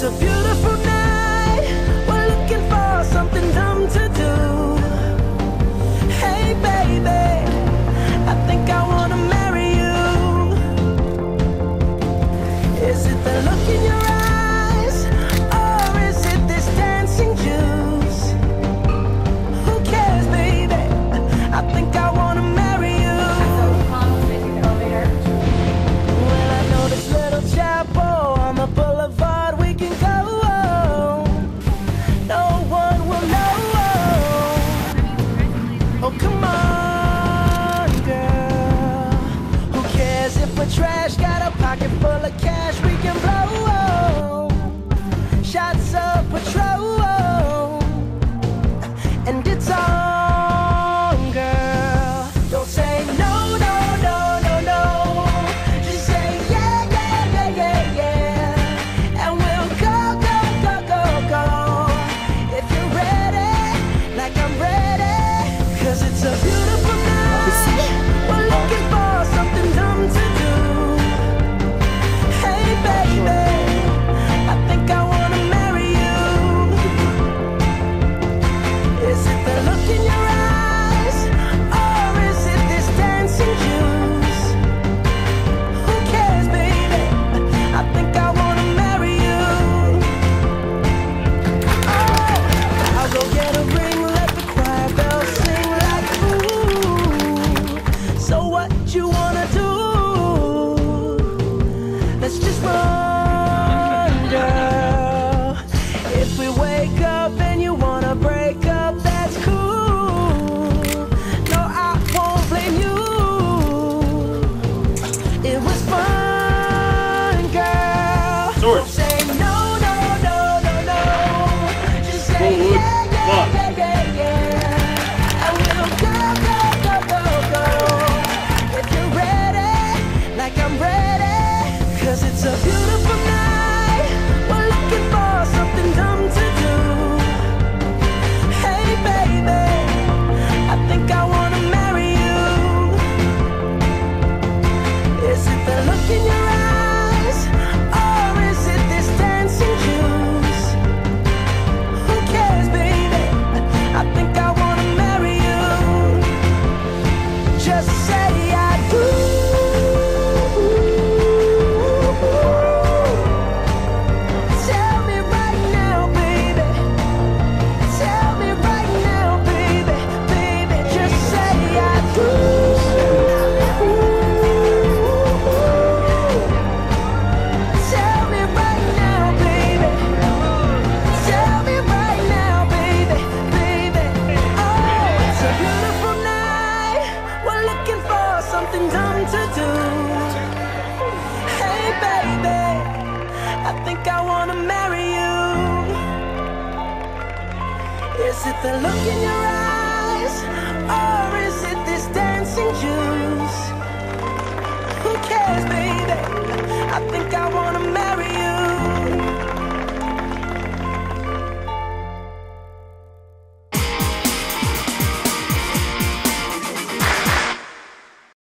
It's a beautiful night. We're looking for something dumb to do. Hey baby, I think I wanna marry you. Is it the look in your eyes, or is it this dancing juice? Who cares, baby? I think I wanna marry you. Well, I know this little chapel on the boulevard we can go. No one will know. Oh, come on, girl. Who cares if we're trash? Got a pocket full of cash we can blow. Shots of Patrol, and it's on, girl. Don't say no, no, no, no, no. Just say yeah, yeah, yeah, yeah, yeah. And we'll go, go, go, go, go. If you're ready, like I'm ready. 'Cause it's a beautiful night. We're looking for something dumb to do. Hey baby, I think I wanna marry you. Is it the look in your eyes, or is it this dancing juice? Who cares, baby? I think I wanna marry you. Oh, I'll go get a ring, let the choir bells sing like ooh. So what you wanna do? Let's just run, girl. If we wake up and you wanna break up, that's cool. No, I won't blame you. It was fun, girl. Sword. Don't say no, no, no, no, no. Just say Forward. yeah, yeah, Lock. yeah, yeah, yeah. And we'll go, go, go, go, go. If you're ready, like I'm ready. 'Cause it's a beautiful night. We're looking for something dumb to do. Hey baby, I think I wanna marry you. Is it the look in your eyes, or is it this dancing juice? Who cares, baby? I think I wanna marry you. Just say I do. Tell me right now, baby. Tell me right now, baby, baby. Just say I do. Tell me right now, baby. Tell me right now, baby, baby. Oh, it's a beautiful night. We're looking for something dumb to do. Hey baby, I think I wanna marry you. Is it the look in your eyes, or is it this dancing juice? Who cares, baby? I think I wanna marry you.